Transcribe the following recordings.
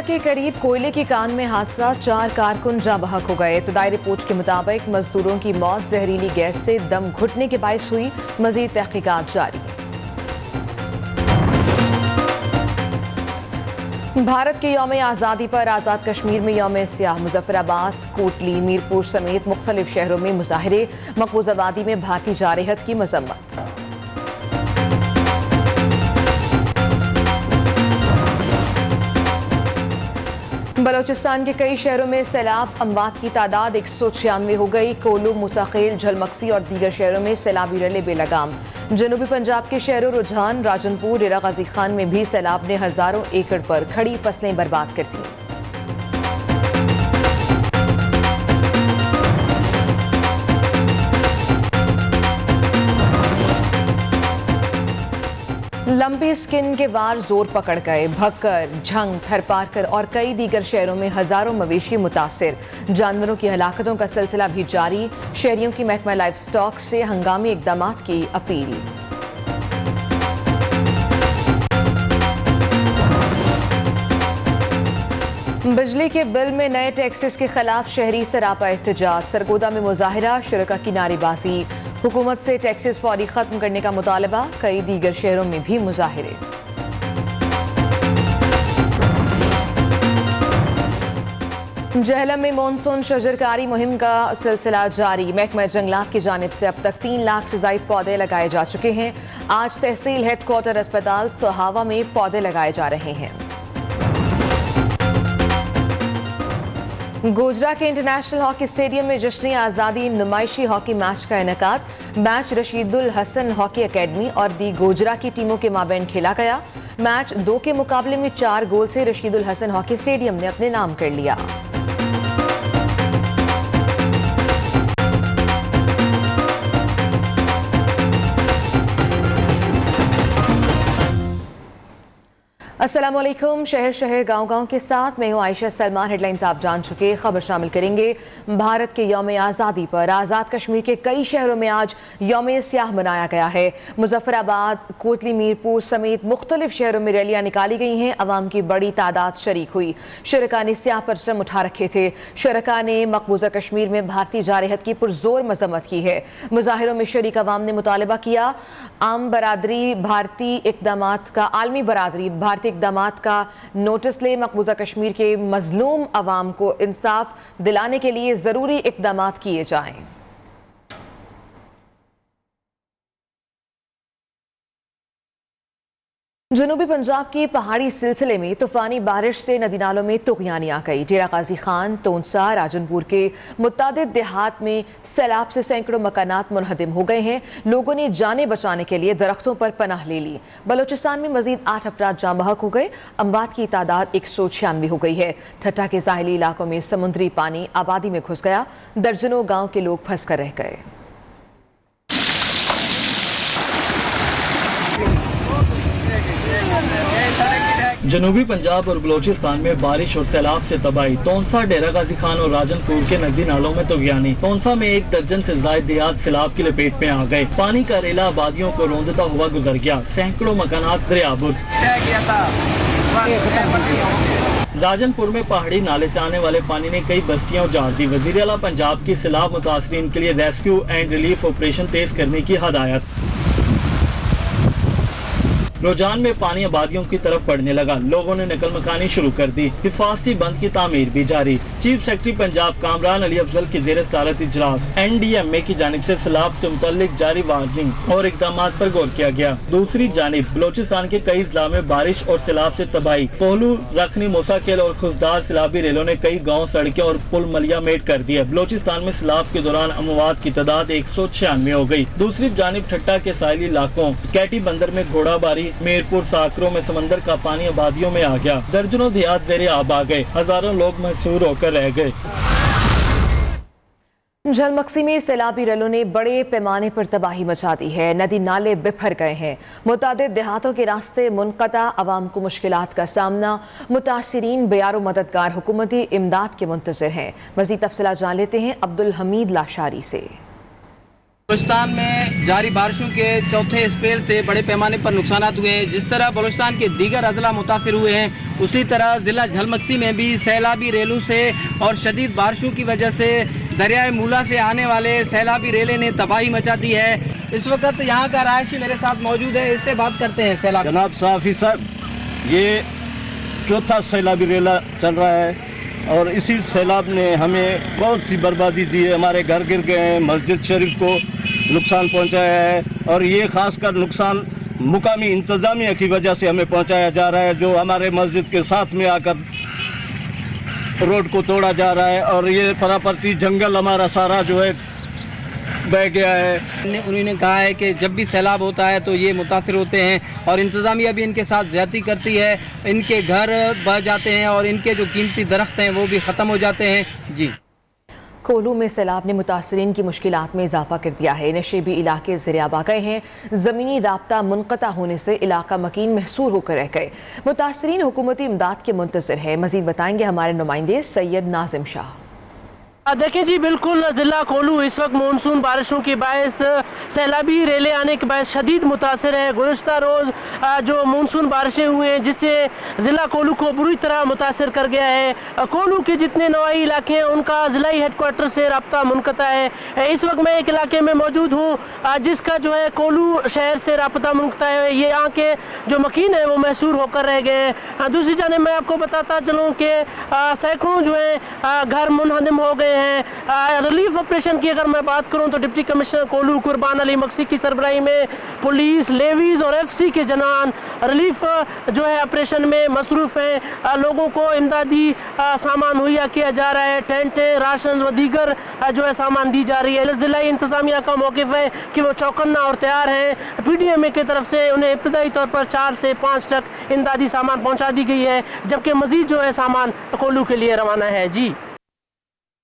के करीब कोयले की कान में हादसा, 4 कारकुन जाँ बहक हो गए। इब्तदाई रिपोर्ट के मुताबिक मजदूरों की मौत जहरीली गैस से दम घुटने के बायस हुई। मजीद तहकीकात जारी। भारत के यौम आज़ादी पर आज़ाद कश्मीर में यौम स्याह मुजफ्फराबाद, कोटली, मीरपुर समेत मुख्तलिफ शहरों में मुजाहिरे। मकबूज आबादी में भारतीय जारहत की मजम्मत। बलोचिस्तान के कई शहरों में सैलाब, अमवात की तादाद 196 हो गई। कोलू, मुसाखेल, झलमक्सी और दीगर शहरों में सैलाबी रले बेलगाम। जनूबी पंजाब के शहरों रुझान, राजनपुर, डेरा गाजी खान में भी सैलाब ने हजारों एकड़ पर खड़ी फसलें बर्बाद कर दी। लंबी स्किन के वार जोर पकड़ गए। भक्कर, झंग, थरपारकर और कई दीगर शहरों में हजारों मवेशी मुतासिर। जानवरों की हलाकतों का सिलसिला भी जारी। शहरियों की महकमा लाइफ स्टॉक से हंगामी इकदामात की अपील। बिजली के बिल में नए टैक्सेस के खिलाफ शहरी सरापा एहतजाज। सरगोदा में मुजाहिरा, शुरका की नारेबाजी। हुकूमत से टैक्सेस फौरी खत्म करने का मुतालबा। कई दीगर शहरों में भी मुजाहिरे। जहलम में मानसून शजरकारी मुहिम का सिलसिला जारी। महकमा जंगलात की जानिब से अब तक 3 लाख से ज्यादा पौधे लगाए जा चुके हैं। आज तहसील हेडक्वार्टर अस्पताल सोहावा में पौधे लगाए जा रहे हैं। गोजरा के इंटरनेशनल हॉकी स्टेडियम में जश्न आज़ादी नुमाइशी हॉकी मैच का इनेकाद। मैच रशीदुल हसन हॉकी एकेडमी और दी गोजरा की टीमों के माबैन खेला गया। मैच 2 के मुकाबले में 4 गोल से रशीदुल हसन हॉकी स्टेडियम ने अपने नाम कर लिया। अस्सलाम वालेकुम। शहर शहर गांव गांव के साथ मैं हूं आयशा सलमान। हेडलाइंस आप जान चुके। खबर शामिल करेंगे। भारत के यौम आज़ादी पर आज़ाद कश्मीर के कई शहरों में आज यौम स्याह मनाया गया है। मुजफ्फराबाद, कोटली, मीरपुर समेत मुख्तलिफ शहरों में रैलियां निकाली गई हैं। अवाम की बड़ी तादाद शरीक हुई। शुरका ने स्याह परचम उठा रखे थे। शुरका ने मकबूजा कश्मीर में भारतीय जारहत की पुरजोर मजम्मत की है। मुजाहिरों में शरीक अवाम ने मुतालबा किया आलमी बरादरी भारतीय इकदामात का नोटिस ले। मकबूजा कश्मीर के मजलूम अवाम को इंसाफ दिलाने के लिए जरूरी इकदामात किए जाएं। जनूबी पंजाब के पहाड़ी सिलसिले में तूफानी बारिश से नदी नालों में तुगयानी आ गई। डेरा गाजी खान, तोनसा, राजनपुर के मुतादिद देहात में सैलाब से सैकड़ों मकानात मुनहदिम हो गए हैं। लोगों ने जाने बचाने के लिए दरख्तों पर पनाह ले ली। बलोचिस्तान में मजीद 8 अफराद जाँ बहक हो गए। अमवात की तादाद 196 हो गई है। ठट्टा के साहिली इलाकों में समुद्री पानी आबादी में घुस गया। दर्जनों गाँव के लोग फंस कर रह गए। जनूबी पंजाब और बलोचिस्तान में बारिश और सैलाब से तबाही। तोनसा, डेरा गाजी खान और राजनपुर के नदी नालों में तुगयानी। तोनसा में 1 दर्जन से ज्यादा देहात सैलाब की लपेट में आ गए। पानी का रेला आबादियों को रौंदता हुआ गुजर गया। सैकड़ों मकानात दरियाबुर। राजनपुर में पहाड़ी नाले से आने वाले पानी ने कई बस्तियां उजाड़ दी। वजीर आला पंजाब की सैलाब मुतासरीन के लिए रेस्क्यू एंड रिलीफ ऑपरेशन तेज करने की हदायत। रुझान में पानी आबादियों की तरफ बढ़ने लगा। लोगों ने नकल मकानी शुरू कर दी। हिफाजती बंद की तामीर भी जारी। चीफ सेक्रेटरी पंजाब कामरान अली अफजल की ज़ेर सदारत इजलास। NDMA की जानिब से सैलाब से मुतल्लिक जारी वार्निंग और इकदामात पर गौर किया गया। दूसरी जानिब बलोचिस्तान के कई जिला में बारिश और सैलाब से तबाही। कोहलू, रखनी, मूसाखेल और खुशदार सैलाबी रेलों ने कई गाँव, सड़कें और पुल मलियामेट कर दिए। बलोचिस्तान में सैलाब के दौरान अमवात की तादाद 196 हो गई। दूसरी जानिब ठट्टा के साहिली इलाकों कैटी बंदर में घोड़ाबारी, मीरपुर, साकरों में समंदर का पानी आबादियों में आ गया। दर्जनों देहात ज़ेरे आब आ गए। हजारों लोग महसूर होकर रह गए। झलमक्सी में सैलाबी रलों ने बड़े पैमाने पर तबाही मचा दी है। नदी नाले बिफर गए हैं। मुतादिद देहातों के रास्ते मुनक़ता। अवाम को मुश्किलात का सामना। मुतासिरीन बेयारो मददगार हुकूमती इमदाद के मुंतज़िर हैं। मज़ीद तफ़सीलात जान लेते हैं अब्दुल हमीद लाशारी से। बलूचिस्तान में जारी बारिशों के चौथे स्पेल से बड़े पैमाने पर नुकसान हुए हैं। जिस तरह बलूचिस्तान के दीगर अजला मुतासिर हुए हैं, उसी तरह ज़िला झलमक्सी में भी सैलाबी रेलों से और शदीद बारिशों की वजह से दरियाए मूला से आने वाले सैलाबी रेले ने तबाही मचा दी है। इस वक्त यहाँ का रहायशी मेरे साथ मौजूद है, इससे बात करते हैं। सैलाब जनाब साफ़ी साहब, ये चौथा सैलाबी रेला चल रहा है और इसी सैलाब ने हमें बहुत सी बर्बादी दी है। हमारे घर गिर गए हैं, मस्जिद शरीफ को नुकसान पहुंचाया है और ये ख़ासकर नुकसान मुकामी इंतज़ामिया की वजह से हमें पहुंचाया जा रहा है, जो हमारे मस्जिद के साथ में आकर रोड को तोड़ा जा रहा है और ये परापर्ती जंगल हमारा सारा जो है बह गया है। उन्होंने कहा है कि जब भी सैलाब होता है तो ये मुतासिर होते हैं और इंतज़ामिया भी इनके साथ ज़्यादती करती है, इनके घर बह जाते हैं और इनके जो कीमती दरख्त हैं वो भी ख़त्म हो जाते हैं। जी, कोलू में सैलाब ने मुतासरीन की मुश्किलात में इजाफा कर दिया है। नशेबी इलाके ज़रियाबा गए हैं, ज़मीनी राब्ता मुनक़ता होने से इलाका मकीन महसूर होकर रह गए। मुतासरीन हुकूमती इमदाद के मुंतज़िर हैं। मज़ीद बताएंगे हमारे नुमाइंदे सैयद नाजिम शाह। देखिए जी, बिल्कुल ज़िला कोलू इस वक्त मानसून बारिशों के बायस सैलाबी रेले आने के बायस शदीद मुतासर है। गुज़श्ता रोज़ जो मानसून बारिशें हुई हैं जिससे ज़िला कोलू को बुरी तरह मुतासर कर गया है। कोलू के जितने नवाई इलाके हैं उनका ज़िलाई हेडक्वार्टर से रब्ता मुनक़ता है। इस वक्त मैं एक इलाके में मौजूद हूँ जिसका जो है कोलू शहर से रब्ता मुनक़ता है। ये यहाँ के जो मकीन है वो महसूर होकर रह गए हैं। दूसरी जानिब मैं आपको बताता चलूँ कि सैकड़ों जो है घर मुनहदम हो गए हैं। रिलीफ ऑपरेशन की अगर मैं बात करूं तो डिप्टी कमिश्नर कोलू कुर्बान अली मक्सी की सरबराही में पुलिस, लेवीज और एफसी के जनान रिलीफ जो है ऑपरेशन में मसरूफ़ हैं। लोगों को इमदादी सामान मुहैया किया जा रहा है, टेंटें, राशन व दीगर जो है सामान दी जा रही है। ज़िला इंतज़ामिया का मौक़िफ़ है कि वो चौकन्ना और तैयार हैं। PDMA की तरफ से उन्हें इब्तदाई तौर पर 4 से 5 ट्रक इमदादी सामान पहुँचा दी गई है, जबकि मज़ीद जो है सामान कोलू के लिए रवाना है। जी,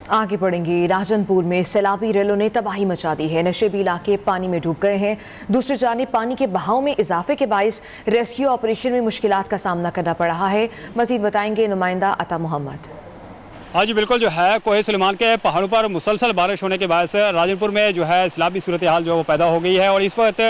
आगे बढ़ेंगे। राजनपुर में सैलाबी रेलों ने तबाही मचा दी है। नशेबी इलाके पानी में डूब गए हैं। दूसरी जानिब पानी के बहाव में इजाफे के बायस रेस्क्यू ऑपरेशन में मुश्किलात का सामना करना पड़ रहा है। मजीद बताएंगे नुमाइंदा अता मोहम्मद। हाँ जी बिल्कुल, जो है कोहे सुलेमान के पहाड़ों पर मुसलसल बारिश होने के बाद से राजनपुर में जो है सैलाबी सूरत हाल जो है वो पैदा हो गई है और इस वक्त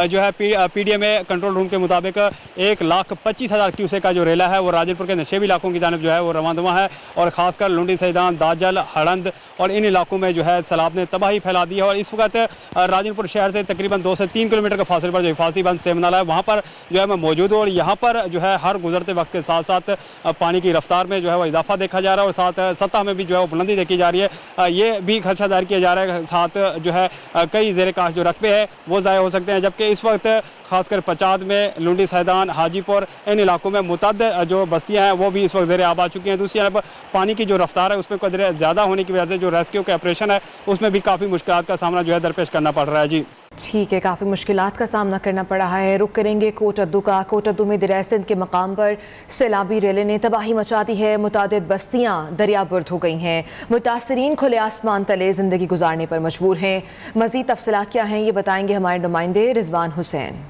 जो है PDMA कंट्रोल रूम के मुताबिक 1,25,000 क्यूसेक का जो रेला है वो राजनपुर के नशेबी इलाकों की जानिब जो है वो रवानदवा है और ख़ासकर लुंडी सैदान, दाजल, हड़ंद और इन इलाकों में जो है सैलाब ने तबाही फैला दी है। और इस वक्त राजनपुर शहर से तकरीबन 2 से 3 किलोमीटर के फासले पर जो हिफाजती बंद सेमनाला है वहाँ पर जो है मैं मौजूद हूँ और यहाँ पर जो है हर गुजरते वक्त के साथ साथ पानी की रफ्तार में जो है वो इजाफा देखा जा रहा है और साथ सतह में भी जो है वो बुलंदी देखी जा रही है। ये भी खदशा जाहिर किया जा रहा है, साथ जो है कई ज़ेर काश जो रकबे हैं वो ज़ाया हो सकते हैं, जबकि इस वक्त खासकर पचाद में, लुंडी सैदान, हाजीपुर इन इलाकों में मुतअद्दिद जो बस्तियां हैं वो भी इस वक्त ज़ेर आब आ चुकी हैं। दूसरी तरफ पानी की जो रफ्तार है उसमें कदर ज़्यादा होने की वजह से जो रेस्क्यू के ऑपरेशन है उसमें भी काफ़ी मुश्किलात का सामना जो है दरपेश करना पड़ रहा है। जी ठीक है, काफ़ी मुश्किलात का सामना करना पड़ रहा है। रुक करेंगे कोटद्दू का। कोटद्दू में दरिया सिंध के मकाम पर सैलाबी रेले ने तबाही मचा दी है। मुतादिद बस्तियाँ दरियाबुर्द हो गई हैं। मुतासरीन खुले आसमान तले ज़िंदगी गुजारने पर मजबूर हैं। मज़ीद तफसीलात क्या हैं ये बताएंगे हमारे नुमाइंदे रिजवान हुसैन।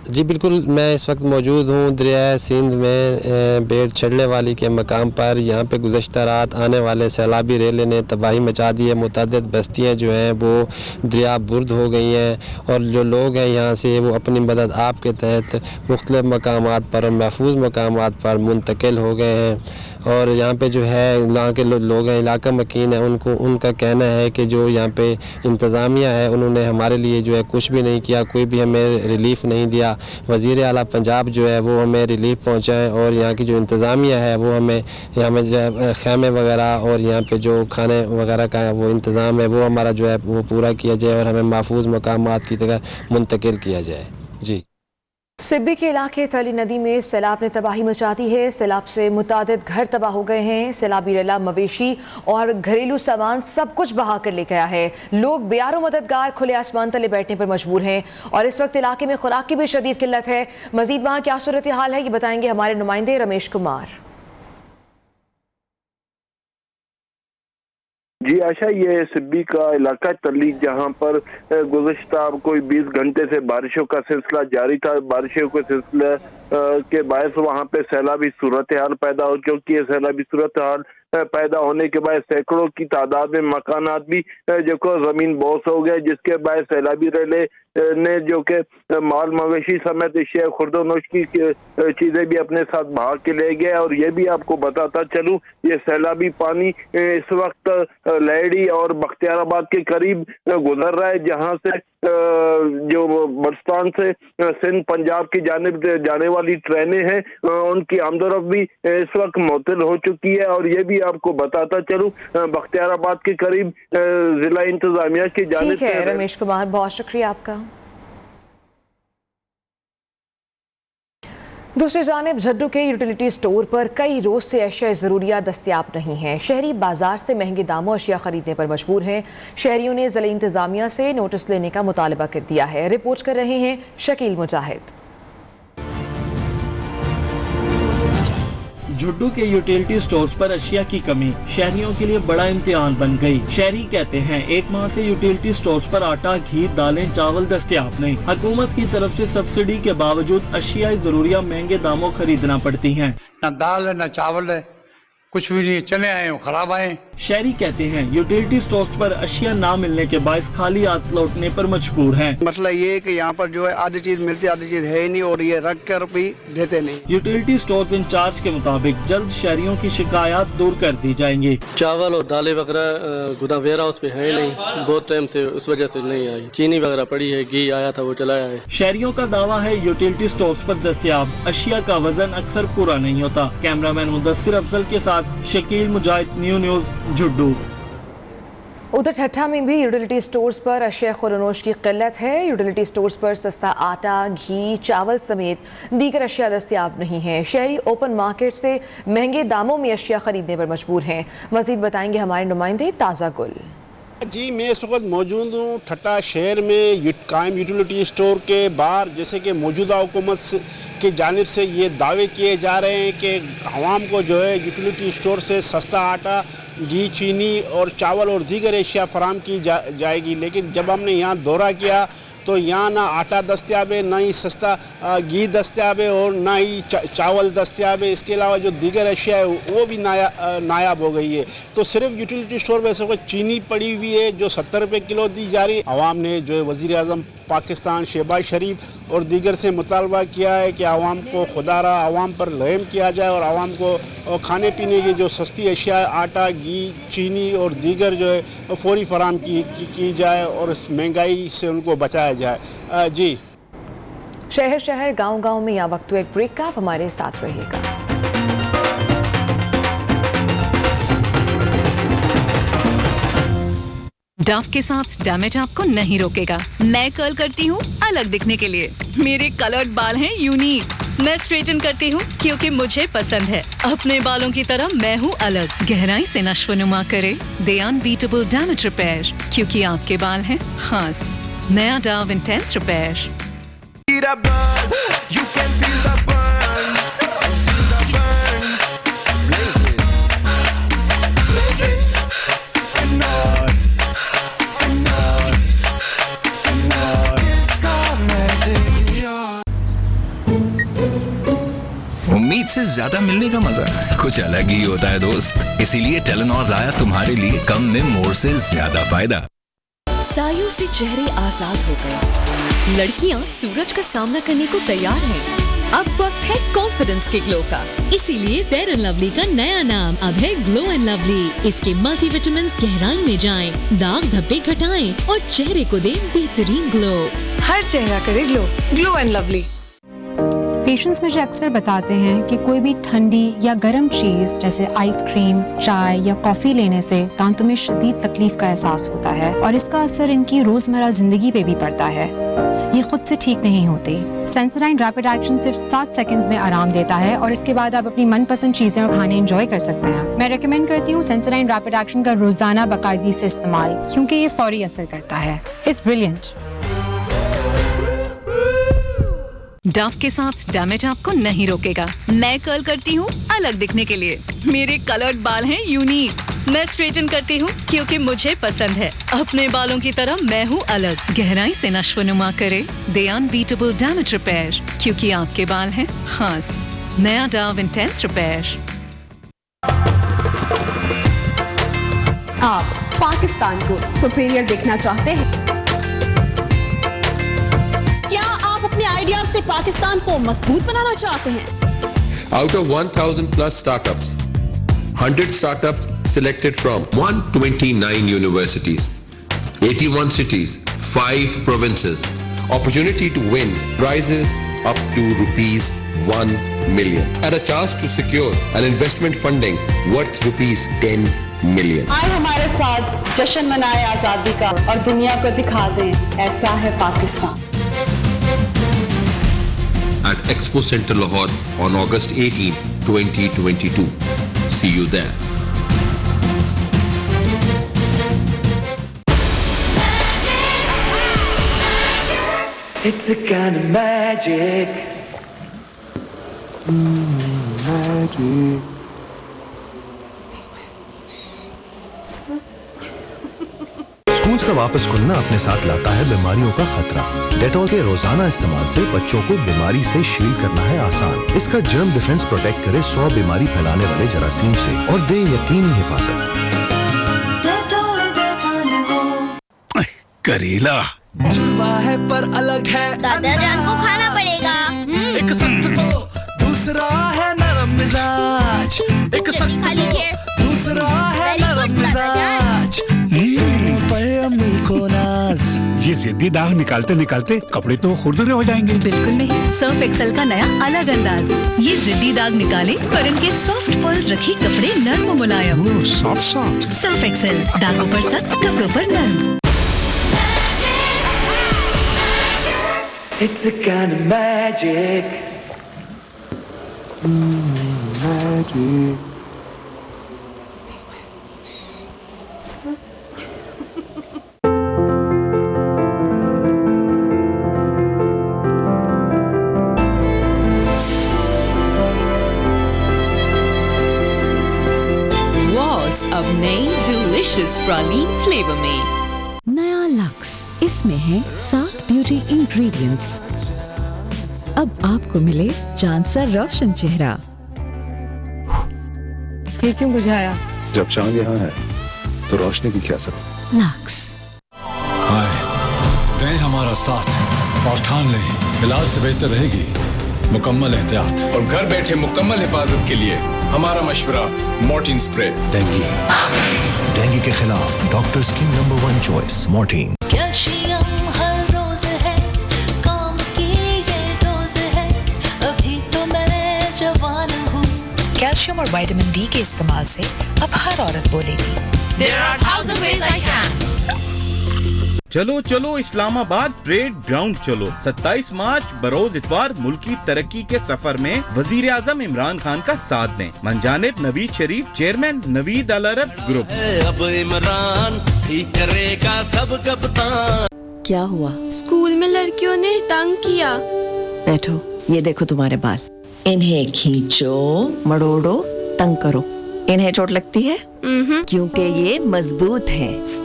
जी बिल्कुल, मैं इस वक्त मौजूद हूँ दरिया सिंध में बेट छड़ने वाली के मकाम पर। यहाँ पे गुज़श्ता रात आने वाले सैलाबी रेले ने तबाही मचा दी है। मुतअद्दिद बस्तियाँ जो हैं वो दरिया बुर्द हो गई हैं और जो लोग हैं यहाँ से वो अपनी मदद आप के तहत मुख्तलिफ़ मकामात पर और महफूज मकामात पर मुंतकिल हो गए हैं। और यहाँ पे जो है यहाँ के लोग हैं, इलाका मकीन है, उनका कहना है कि जो यहाँ पे इंतज़ामिया है उन्होंने हमारे लिए जो है कुछ भी नहीं किया, कोई भी हमें रिलीफ़ नहीं दिया। वज़ीर आला पंजाब जो है वो हमें रिलीफ़ पहुँचाएँ और यहाँ की जो इंतज़ामिया है वो हमें यहाँ में जो है खैमे वगैरह और यहाँ पे जो खाने वगैरह का वो इंतज़ाम है वो हमारा जो है वो पूरा किया जाए और हमें महफूज मकामात की तरह मुंतकिल किया जाए। जी, सिब्बी के इलाके तली नदी में सैलाब ने तबाही मचा दी है। सैलाब से मुतादिद घर तबाह हो गए हैं। सैलाबी रेला मवेशी और घरेलू सामान सब कुछ बहा कर ले गया है। लोग बेयारो मददगार खुले आसमान तले बैठने पर मजबूर हैं और इस वक्त इलाके में खुराक की भी शदीद किल्लत है। मजीद वहाँ क्या सूरत हाल है ये बताएंगे हमारे नुमाइंदे रमेश कुमार। जी आशा, ये सिब्बी का इलाका तली जहां पर गुज़श्ता कोई 20 घंटे से बारिशों का सिलसिला जारी था। बारिशों के सिलसिले के बायस वहां पे सैलाबी सूरत हाल पैदा हो, क्योंकि ये सैलाबी सूरत हाल पैदा होने के बाद सैकड़ों की तादाद में मकानात भी जो को जमीन बोस हो गए, जिसके बाद सैलाबी रेले ने जो के माल मवेशी समेत एशिया खुर्दोनोश की चीजें भी अपने साथ भाग के ले गए। और ये भी आपको बताता चलूं, ये सैलाबी पानी इस वक्त लहड़ी और बख्तियाराबाद के करीब गुजर रहा है, जहां से जो बलुचिस्तान से सिंध पंजाब की जानिब जाने वाली ट्रेनें हैं उनकी आमदोरफ्त भी इस वक्त मुअत्तल हो चुकी है। और ये भी आपको बताता चलूं, बख्तियाराबाद के करीब जिला इंतजामिया की जानिब ठीक है रमेश कुमार, बहुत शुक्रिया आपका। दूसरी जानिब झड्डू के यूटिलिटी स्टोर पर कई रोज से अशिया ज़रूरिया दस्तियाब नहीं हैं। शहरी बाजार से महंगे दामों अशिया खरीदने पर मजबूर हैं। शहरियों ने ज़िला इंतजामिया से नोटिस लेने का मुतालबा कर दिया है। रिपोर्ट कर रहे हैं शकील मुजाहिद। झुड्डू के यूटिलिटी स्टोर्स पर अशिया की कमी शहरियों के लिए बड़ा इम्तिहान बन गई। शहरी कहते हैं एक माह से यूटिलिटी स्टोर्स पर आटा, घी, दालें, चावल दस्तयाब नहीं। हुकूमत की तरफ से सब्सिडी के बावजूद अशिया ज़रूरिया महंगे दामों खरीदना पड़ती हैं। न दाल है न चावल है, कुछ भी नहीं, चने आए हो खराब आए। शहरी कहते हैं यूटिलिटी स्टोर्स पर अशिया ना मिलने के बायस खाली हाथ लौटने पर मजबूर हैं। मसला ये है कि यहाँ पर जो है आधी चीज मिलती है, आधी चीज है ही नहीं, और ये रख कर भी देते नहीं। यूटिलिटी स्टोर्स इंचार्ज के मुताबिक जल्द शहरियों की शिकायत दूर कर दी जाएंगी। चावल और दालें वगैरह गुदा वेरा उस पे है नहीं, बहुत टाइम से उस वजह से नहीं आई। चीनी वगैरह पड़ी है, घी आया था वो चलाया है। शहरियों का दावा है यूटिलिटी स्टोर्स पर दस्तयाब अशिया का वजन अक्सर पूरा नहीं होता। कैमरामैन मुदस्सिर अफजल के साथ शकील मुजाहिद, न्यूज़ झुड्डू। उधर ठट्ठा में भी यूटिलिटी स्टोर्स पर अशिया खुर्दोनोश की किल्लत है। यूटिलिटी स्टोर्स पर सस्ता आटा, घी, चावल समेत दीगर अशिया दस्तयाब नहीं है। शहरी ओपन मार्केट से महंगे दामों में अशिया खरीदने पर मजबूर हैं। मजीद बताएंगे हमारे नुमाइंदे ताज़ा गुल। जी, मैं इस वक्त मौजूद हूँ ठट्टा शहर में कायम यूटिलिटी स्टोर के बाहर। जैसे कि मौजूदा हुकूमत की जानिब से ये दावे किए जा रहे हैं कि आवाम को जो है यूटिलिटी स्टोर से सस्ता आटा, घी, चीनी और चावल और दीगर एशिया फराम की जाएगी। लेकिन जब हमने यहाँ दौरा किया तो यहाँ ना आटा दस्तयाब है, ना ही सस्ता घी दस्तयाब है और ना ही चावल दस्तयाब है। इसके अलावा जो दीगर अशिया है वो भी नायाब हो गई है। तो सिर्फ यूटिलिटी स्टोर में से चीनी पड़ी हुई है जो 70 रुपये किलो दी जा रही है। आवाम ने जो है वज़ीर आज़म पाकिस्तान शहबाज शरीफ और दीगर से मुतालबा किया है कि आवाम को खुदारा आवाम पर रहम किया जाए और आवाम को खाने पीने की जो सस्ती अशिया आटा, घी, चीनी और दीगर जो है फौरी फराम की जाए और इस महंगाई से उनको बचाया जाए। जी, शहर शहर गांव गांव में या वक्त एक ब्रेक का, आप हमारे साथ रहिएगा। डव के साथ डैमेज आपको नहीं रोकेगा। मैं कर्ल करती हूँ अलग दिखने के लिए। मेरे कलर्ड बाल हैं यूनिक। मैं स्ट्रेटन करती हूँ क्योंकि मुझे पसंद है। अपने बालों की तरह मैं हूँ अलग। गहराई से नश्व-नुमा करे दे अनबीटेबल डैमेज रिपेयर, क्योंकि आपके बाल हैं खास। नया डव इंटेंस रिपेयर। उम्मीद से ज्यादा मिलने का मजा कुछ अलग ही होता है दोस्त। इसीलिए टेलेनॉर लाया तुम्हारे लिए कम में मोर से ज्यादा फायदा। सायों से चेहरे आजाद हो गए। लड़कियां सूरज का सामना करने को तैयार हैं। अब वक्त है कॉन्फिडेंस के ग्लो का। इसीलिए फेयर एंड लवली का नया नाम अब है ग्लो एंड लवली। इसके मल्टीविटामिन गहराई में जाएं, दाग धब्बे घटाएं और चेहरे को दें बेहतरीन ग्लो। हर चेहरा करे glow. Glow and lovely. Patients मुझे अक्सर बताते हैं कि कोई भी ठंडी या गर्म चीज़ जैसे आइसक्रीम, चाय या कॉफ़ी लेने से दांतों में शदीद तकलीफ का एहसास होता है और इसका असर इनकी रोज़मर्रा ज़िंदगी पे भी पड़ता है। ये खुद से ठीक नहीं होती। सेंसोडाइन रैपिड एक्शन सिर्फ 7 सेकंड्स में आराम देता है और इसके बाद आप अपनी मनपसंद चीज़ें और खाने एंजॉय कर सकते हैं। मैं रेकमेंड करती हूँ सेंसोडाइन रैपिड एक्शन का रोज़ाना बाकायदगी से इस्तेमाल, क्योंकि ये फौरी असर करता है। It's brilliant. डव के साथ डैमेज आपको नहीं रोकेगा। मैं कर्ल करती हूँ अलग दिखने के लिए। मेरे कलर्ड बाल हैं यूनिक। मैं स्ट्रेटन करती हूँ क्योंकि मुझे पसंद है। अपने बालों की तरह मैं हूँ अलग। गहराई से नश्व-नुमा करे दे अनबीटेबल डैमेज रिपेयर, क्योंकि आपके बाल हैं खास। नया डव इंटेंस रिपेयर। आप पाकिस्तान को सुपीरियर देखना चाहते हैं? क्या आप अपने आइडियाज से पाकिस्तान को मजबूत बनाना चाहते हैं? Out of 1,000 plus startups, 100 startups selected from 129 universities, 81 cities, 5 provinces. Opportunity to win prizes up to rupees 1 million and a chance to secure an investment funding worth rupees 10 million. आए हमारे साथ जश्न मनाए आजादी का और दुनिया को दिखा दें ऐसा है Pakistan. At Expo Center Lahore on August 18, 2022. See you there. It's a kind of magic. Magic. Schools का वापस खुलना अपने साथ लाता है बीमारियों का खतरा। डेटॉल के रोजाना इस्तेमाल से बच्चों को बीमारी से शील्ड करना है आसान। इसका जर्म डिफेंस प्रोटेक्ट करे 100 बीमारी फैलाने वाले जरासीम से और दे यकीनी हिफाजत। करेला जुड़वा है पर अलग है, दादाजान को खाना पड़ेगा। एक सख्त तो दूसरा है नरम मिजाज, एक सख्त तो दूसरा है नरम मिजाज। पर अम्मी को नाज। ये जिद्दी दाग निकालते निकालते कपड़े तो खुरदरे हो जाएंगे। बिल्कुल नहीं, सर्फ एक्सेल का नया अलग अंदाज। ये जिद्दी दाग निकाले पर इनके सॉफ्ट पर्ल्स रखी कपड़े नरम और मुलायम। Soft soft. सर्फ एक्सेल, दागों पर सख्त, कपड़ों पर नरम। It's a kind of magic. Magic. Walls अब नई डिलिशियस प्रालीन फ्लेवर में। नया लक्स, इसमें है 7 ब्यूटी इंग्रेडिएंट्स। अब आपको मिले चांद सा रोशन चेहरा। ये क्यों बुझाया? जब चांद यहाँ है तो रोशनी की क्या जरूरत? लक्स। हाय, दें हमारा साथ और ठान लें इलाज से बेहतर रहेगी मुकम्मल एहतियात। और घर बैठे मुकम्मल हिफाजत के लिए हमारा मशवरा मोर्टीन स्प्रे। डेंगू के खिलाफ डॉक्टर्स की नंबर 1 चॉइस मोर्टीन। कैल्शियम हर रोज है, काम की ये डोज है, अभी तो मैं जवान हूँ। कैल्शियम और विटामिन डी के इस्तेमाल से अब हर औरत बोलेगी There are 1,000 ways I can. चलो चलो इस्लामाबाद परेड ग्राउंड चलो। 27 मार्च बरोज इतवार मुल्की तरक्की के सफर में वजीर आजम इमरान खान का साथ दें। मंजानिब नवीद शरीफ, चेयरमैन नवीद अल अरब ग्रुप। अब इमरान ठीक करेगा सब कप्तान। क्या हुआ? स्कूल में लड़कियों ने तंग किया। बैठो, ये देखो तुम्हारे बाल। इन्हें खींचो, मड़ोड़ो, तंग करो। इन्हें चोट लगती है? क्योंकि ये मजबूत हैं।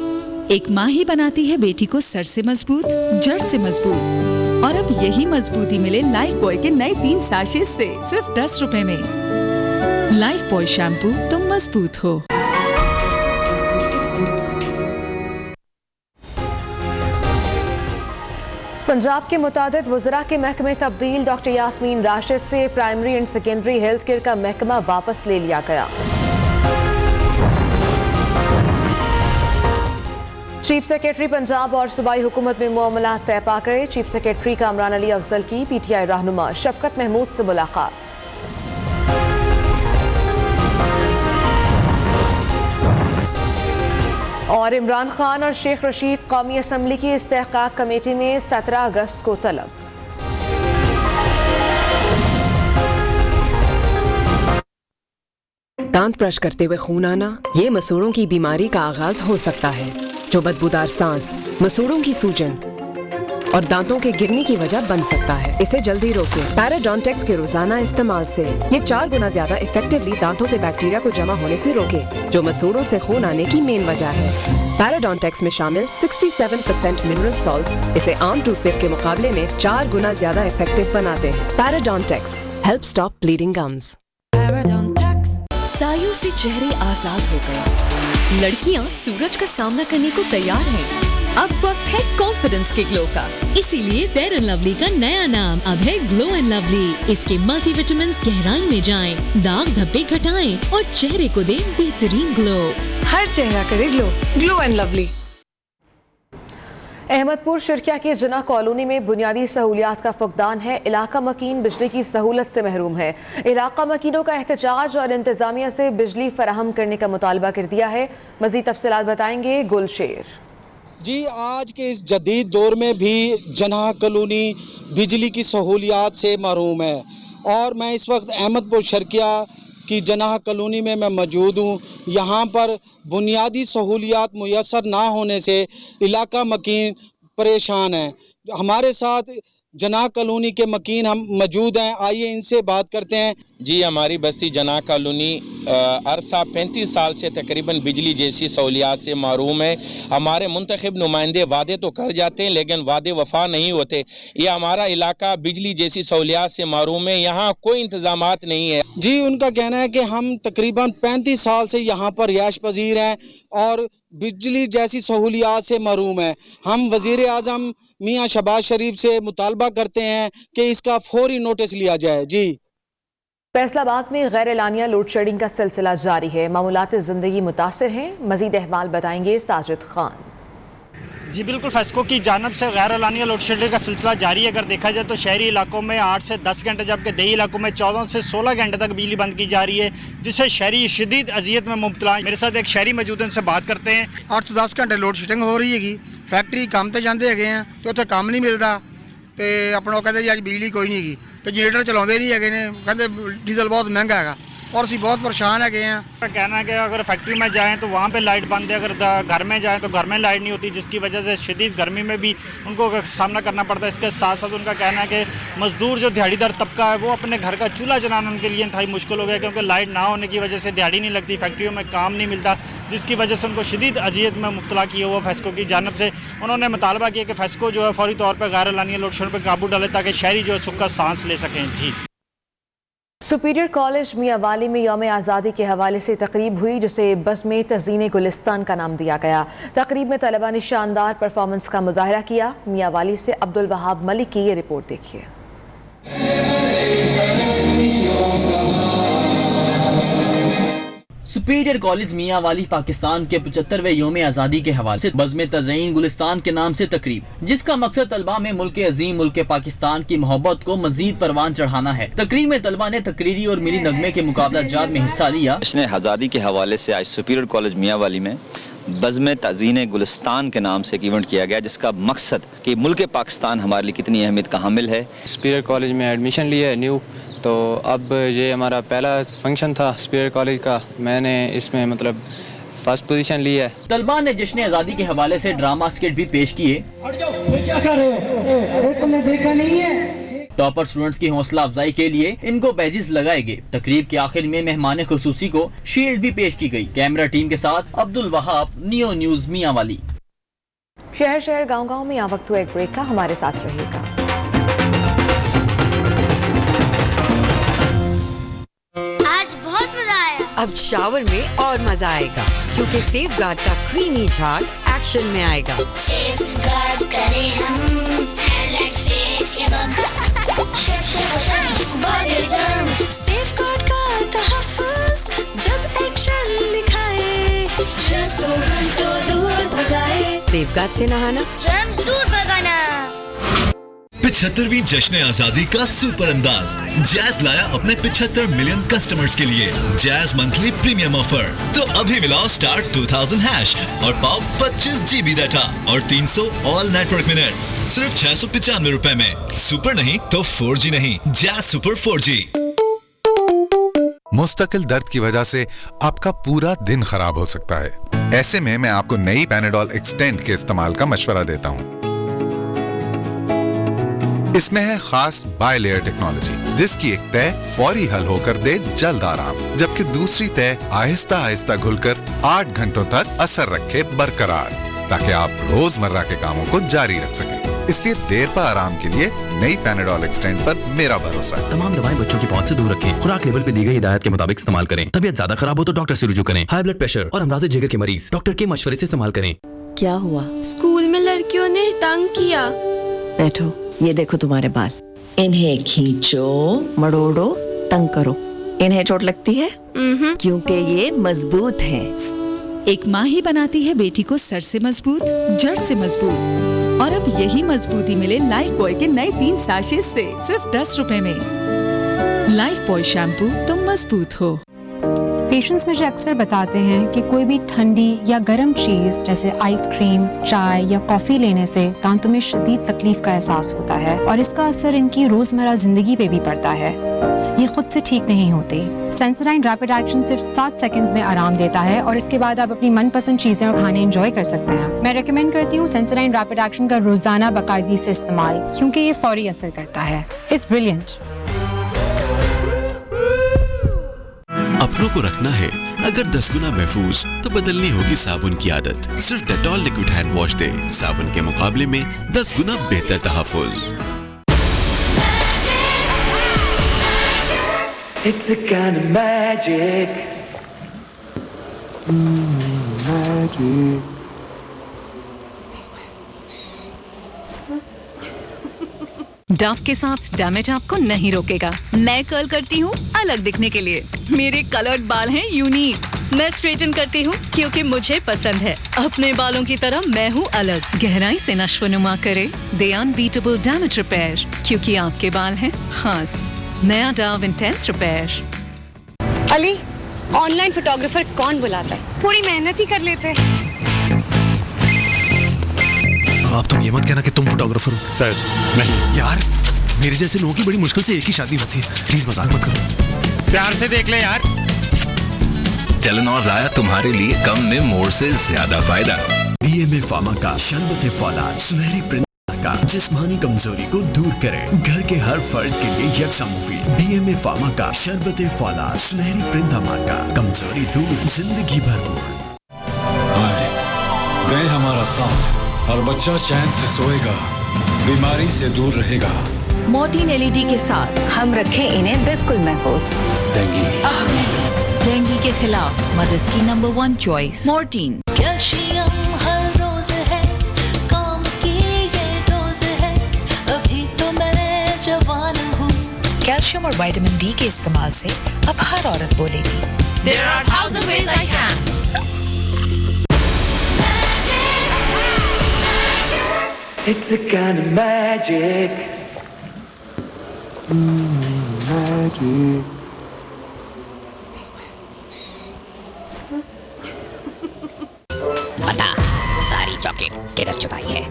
एक माँ ही बनाती है बेटी को सर से मजबूत, जड़ से मजबूत। और अब यही मजबूती मिले लाइफ बॉय के नए 3 साशे से सिर्फ 10 रुपए में। लाइफ बॉय शैम्पू, तुम मजबूत हो। पंजाब के मुतादिद वज़रा के महकमे तब्दील। डॉक्टर यास्मीन राशिद से primary and secondary health care का महकमा वापस ले लिया गया। चीफ सेक्रेटरी पंजाब और सूबाई हुकूमत में मामला तय पा गए। चीफ सेक्रेटरी कामरान अली अफजल की PTI रहनुमा शफकत महमूद से मुलाकात। और इमरान खान और शेख रशीद कौमी असम्बली की इस्तेहकाक कमेटी में 17 अगस्त को तलब। दांत ब्रश करते हुए खून आना, ये मसूड़ों की बीमारी का आगाज हो सकता है, जो बदबूदार सांस, मसूड़ों की सूजन और दांतों के गिरने की वजह बन सकता है। इसे जल्दी रोकें। पैराडोंटेक्स के रोजाना इस्तेमाल से ये 4 गुना ज्यादा इफेक्टिवली दांतों के बैक्टीरिया को जमा होने से रोके, जो मसूड़ों से खून आने की मेन वजह है। पैराडोंटेक्स में शामिल 67% मिनरल सॉल्ट्स इसे आम टूथपेस्ट के मुकाबले में 4 गुना ज्यादा इफेक्टिव बनाते हैं। Parodontax help stop bleeding gums. सायों से चेहरे आजाद हो गए, लड़कियां सूरज का सामना करने को तैयार हैं। अब वक्त है कॉन्फिडेंस के ग्लो का, इसीलिए फेयर एंड लवली का नया नाम अब है ग्लो एंड लवली। इसके मल्टीविटामिन गहराई में जाएं, दाग धब्बे घटाएं और चेहरे को दें बेहतरीन ग्लो। हर चेहरा करे glow, glow and lovely. Ahmedpur Shirkiya की जिना कॉलोनी में बुनियादी सहूलियात का फुकदान है। इलाका मकीन बिजली की सहूलत से महरूम है। इलाका मकीनों का एहतजाज और इंतजामिया से बिजली फराहम करने का मुतालबा कर दिया है। मज़ीद तफसीलात बताएंगे गुलशेर। जी, आज के इस जदीद दौर में भी जनाह कॉलोनी बिजली की सहूलियात से महरूम है और मैं इस वक्त अहमदपुर शिरकिया की जनाह कॉलोनी में मैं मौजूद हूँ। यहाँ पर बुनियादी सहूलियात मुयस्सर ना होने से इलाका मकीन परेशान है। हमारे साथ जनाह कॉलोनी के मकीन हम मौजूद हैं, आइए इनसे बात करते हैं। जी, हमारी बस्ती जनाह कॉलोनी अरसा 35 साल से तकरीबन बिजली जैसी सहूलियात से महरूम है। हमारे मुंतखब नुमाइंदे वादे तो कर जाते हैं लेकिन वादे वफा नहीं होते। ये हमारा इलाका बिजली जैसी सहूलियात से महरूम है, यहाँ कोई इंतजामात नहीं है। जी, उनका कहना है कि हम तकरीबन 35 साल से यहाँ पर रिहाइश पजीर हैं और बिजली जैसी सहूलियात से महरूम है। हम वज़ीर आज़म मियाँ शहबाज शरीफ से मुतालबा करते हैं कि इसका फौरी नोटिस लिया जाए। जी, फैसलाबाद में गैर एलानिया लोड शेडिंग का सिलसिला जारी है। मामूलात ज़िंदगी मुतासिर हैं। मज़ीद अहवाल बताएंगे साजिद खान। जी बिल्कुल, फेस्को की जानब से गैर एलानिया लोड शेडिंग का सिलसिला जारी है। अगर देखा जाए तो शहरी इलाकों में 8 से 10 घंटे जबकि देही इलाकों में 14 से 16 घंटे तक बिजली बंद की जा रही है, जिससे शहरी शदीद अजियत में मुब्तला है। मेरे साथ एक शहरी मौजूद है, उनसे बात करते हैं। 8 ਤੋਂ 10 ਘੰਟੇ ਲੋਡ ਸ਼ੈਡਿੰਗ ਹੋ ਰਹੀ ਹੈਗੀ। ਫੈਕਟਰੀ ਕੰਮ ਤੇ ਜਾਂਦੇ ਹੈਗੇ ਆ ਤੇ ਉੱਥੇ ਕੰਮ ਨਹੀਂ ਮਿਲਦਾ ਤੇ ਆਪਣਾ ਕਹਿੰਦੇ ਜੀ ਅੱਜ ਬਿਜਲੀ ਕੋਈ ਨਹੀਂ ਹੈਗੀ ਤੇ ਜਨਰੇਟਰ ਚਲਾਉਂਦੇ ਨਹੀਂ ਹੈਗੇ ਨੇ, ਕਹਿੰਦੇ ਡੀਜ਼ਲ बहुत महंगा हैगा और ਅਸੀਂ बहुत परेशान है हैं। कहना है कि अगर फैक्ट्री में जाएँ तो वहाँ पे लाइट बंद है, अगर घर में जाएँ तो घर में लाइट नहीं होती, जिसकी वजह से शदीद गर्मी में भी उनको सामना करना पड़ता है। इसके साथ साथ उनका कहना है कि मजदूर जो दिहाड़ीदार तबका है वो अपने घर का चूल्हा जलाना उनके लिए इंतहाई मुश्किल हो गया, क्योंकि लाइट ना होने की वजह से दिहाड़ी नहीं लगती, फैक्ट्रियों में काम नहीं मिलता, जिसकी वजह से उनको शदीद अजियत में मुब्तला किया हुआ फेस्को की जानब से। उन्होंने मुतालबा किया कि फेस्को जो है फौरी तौर पर गैर एलानिया लोड शेडिंग पर काबू डाले ताकि शहरी जो है सुख का सांस ले सकें। जी, सुपीरियर कॉलेज मियांवाली में यौम आज़ादी के हवाले से तकरीब हुई, जिसे बज़्म तज़ीन गुलिस्तान का नाम दिया गया। तकरीब में तलबा ने शानदार परफॉर्मेंस का मुजाहरा किया। मियांवाली से अब्दुल वहाब मलिक की ये रिपोर्ट देखिए। सुपीरियर कॉलेज मियांवाली पाकिस्तान के 75वें यौम आज़ादी के हवाले से बज़्म तज़ीन गुलिस्तान के नाम से तकरीब, जिसका मकसद तलबा में मुल्क अजीम मुल्क पाकिस्तान की मोहब्बत को मजीद परवान चढ़ाना है। तकरीब में तलबा ने तकरीरी और मिली नगमे के मुकाबला जात में हिस्सा लिया। जश्न आज़ादी के हवाले से आज सुपीरियर कॉलेज मियांवाली में बज़्म तज़ीन गुलिस्तान के नाम से एक इवेंट किया गया, जिसका मकसद कि मुल्क पाकिस्तान हमारे लिए कितनी अहमियत का हामिल है। सुपीरियर कॉलेज में एडमिशन लिया है न्यू, तो अब ये हमारा पहला फंक्शन था सुपीरियर कॉलेज का, मैंने इसमें मतलब फर्स्ट पोजीशन ली है। तलबा ने जश्न आज़ादी के हवाले से ड्रामा स्किट भी पेश किए। क्या कर रहे हो? तुमने देखा नहीं है? टॉपर स्टूडेंट्स की हौसला अफजाई के लिए इनको बैजेस लगाए गए। तकरीब के आखिर में मेहमान खुसूसी को शील्ड भी पेश की गई। कैमरा टीम के साथ अब्दुल वहाब, नियो न्यूज़ मियांवाली। शहर शहर गाँव गाँव में यहाँ वक्त हुआ एक ब्रेक का, हमारे साथ रहिएगा। आज बहुत मजा आया। अब शावर में और मजा आएगा, क्योंकि सेफगार्ड का क्रीमी झाग एक्शन में आएगा। सेफगार्ड करें हम, रिलैक्स फेस के सेफगार्ड का तहफ़्फ़ुज़ जब एक्शन दिखाए, जर्म्स को घंटों दूर भगाए। सेफगार्ड से नहाना, जर्म्स दूर भगाना। 75वीं जश्न आजादी का सुपर अंदाज। जैज़ लाया अपने 75 मिलियन कस्टमर्स के लिए जैज़ मंथली प्रीमियम ऑफर। तो अभी मिलाओ स्टार 2000# और पाओ 25 GB डाटा और 300 ऑल नेटवर्क मिनट्स सिर्फ 695 रुपए में। सुपर नहीं तो 4G नहीं, जैज़ सुपर 4G। मुस्तकिल दर्द की वजह से आपका पूरा दिन खराब हो सकता है। ऐसे में मैं आपको नई पैनाडोल एक्सटेंड के इस्तेमाल का मशवरा देता हूँ। इसमें है खास बाय लेयर टेक्नोलॉजी, जिसकी एक तह फौरी हल होकर दे जल्द आराम, जबकि दूसरी तह आहिस्ता आहिस्ता घुलकर 8 घंटों तक असर रखे बरकरार। ताकि आप रोजमर्रा के कामों को जारी रख सकें। इसलिए देर पर आराम के लिए नई पैनाडोल एक्सटेंड पर मेरा भरोसा है। तमाम दवाएं बच्चों की पहुंच से दूर रखें। खुराक लेवल पे दी गई हिदायत के मुताबिक इस्तेमाल करें। तबीयत ज्यादा खराब हो तो डॉक्टर से रुजू करें। हाई ब्लड प्रेशर और अमराज़ जिगर के मरीज डॉक्टर के मशवरे से इस्तेमाल करें। क्या हुआ? स्कूल में लड़कियों ने तंग किया। बैठो, ये देखो तुम्हारे बाल। इन्हें खींचो, मड़ोड़ो, तंग करो। इन्हें चोट लगती है? क्योंकि ये मजबूत है। एक माँ ही बनाती है बेटी को सर से मजबूत, जड़ से मजबूत। और अब यही मजबूती मिले लाइफ बॉय के नए 3 सैशे से सिर्फ 10 रुपए में। लाइफ बॉय शैम्पू, तुम मजबूत हो। पेशेंट्स मुझे अक्सर बताते हैं कि कोई भी ठंडी या गर्म चीज़ जैसे आइसक्रीम, चाय या कॉफ़ी लेने से दांतों में शदीद तकलीफ का एहसास होता है और इसका असर इनकी रोज़मर्रा ज़िंदगी पे भी पड़ता है। ये खुद से ठीक नहीं होती। सेंसोडाइन रैपिड एक्शन सिर्फ 7 सेकंड्स में आराम देता है और इसके बाद आप अपनी मनपसंद चीज़ें और खाने एंजॉय कर सकते हैं। मैं रेकमेंड करती हूँ सेंसोडाइन रैपिड एक्शन का रोज़ाना बाकायदगी से इस्तेमाल, क्योंकि ये फौरी असर करता है। It's brilliant. अपनों को रखना है अगर 10 गुना महफूज तो बदलनी होगी साबुन की आदत। सिर्फ डेटॉल लिक्विड हैंड वॉश दे साबुन के मुकाबले में 10 गुना बेहतर तहफ़्फ़ुज़। It's a kind of magic. Magic. Dove के साथ डैमेज आपको नहीं रोकेगा। मैं कर्ल करती हूँ अलग दिखने के लिए। मेरे कलर्ड बाल हैं यूनिक। मैं स्ट्रेटन करती हूँ क्योंकि मुझे पसंद है। अपने बालों की तरह मैं हूँ अलग। गहराई से नश्व-नुमा करे दे अनबीटेबल डैमेज रिपेयर, क्योंकि आपके बाल हैं खास। नया Dove intense repair. Ali, online photographer कौन बुलाता है? थोड़ी मेहनत ही कर लेते। आप तुम ये मत कहना कि तुम फोटोग्राफर हो। सर नहीं यार, मेरे जैसे लोगों की बड़ी मुश्किल से एक ही शादी होती है। प्लीज मजाक मत करो। प्यार से देख ले यार। टेलेनॉर राया तुम्हारे लिए कम में मोर से ज्यादा फायदा। बीएमए फार्मा का शरबत फौलाद सुनहरी प्रिंट का जिस्मानी कमजोरी को दूर करें। घर के हर फर्द के लिए यकसा मुफीद। बीएमए फार्मा का शरबत फौलाद सुनहरी प्रिंट का कमजोरी दूर, जिंदगी भरपूर। आए दे हमारा साथ और बच्चा चैन से सोएगा, बीमारी से दूर रहेगा। मोर्टीन एलईडी के साथ हम रखें इन्हें बिल्कुल महफूज। डेंगू के खिलाफ मदद की नंबर 1 चॉइस मोर्टीन। कैल्शियम हर रोज है, काम की ये डोज है, अभी तो मैं जवान हूँ। कैल्शियम और विटामिन डी के इस्तेमाल से अब हर औरत बोलेगी There are 1000 ways I can. It's a kind of magic. Magic. बता सारी चॉकलेट किधर छुपाई है?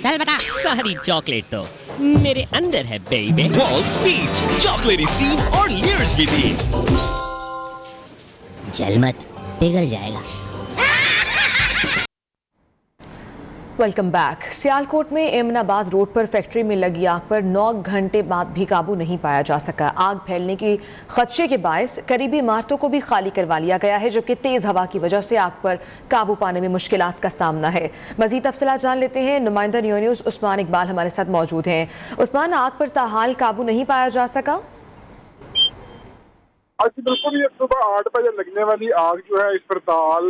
चल बता। सारी चॉकलेट तो मेरे अंदर है बेबी। वॉल्स फीस्ट, चॉकलेटी सीन और लेयर्स भी थी। जल मत, पिघल जाएगा। Welcome back. सियालकोट में एमनाबाद रोड पर फैक्ट्री में लगी आग पर 9 घंटे बाद भी काबू नहीं पाया जा सका। आग फैलने की खदशे के बायस करीबी इमारतों को भी खाली करवा लिया गया है, जबकि तेज हवा की वजह से आग पर काबू पाने में मुश्किलात का सामना है। मजीद तफसीलात जान लेते हैं। नुमाइंदा न्यू न्यूज़ उस्मान इकबाल हमारे साथ मौजूद हैं। उस्मान, आग पर ताहाल काबू नहीं पाया जा सका? आज बिल्कुल ये सुबह 8 बजे लगने वाली आग जो है, इस पर ताहाल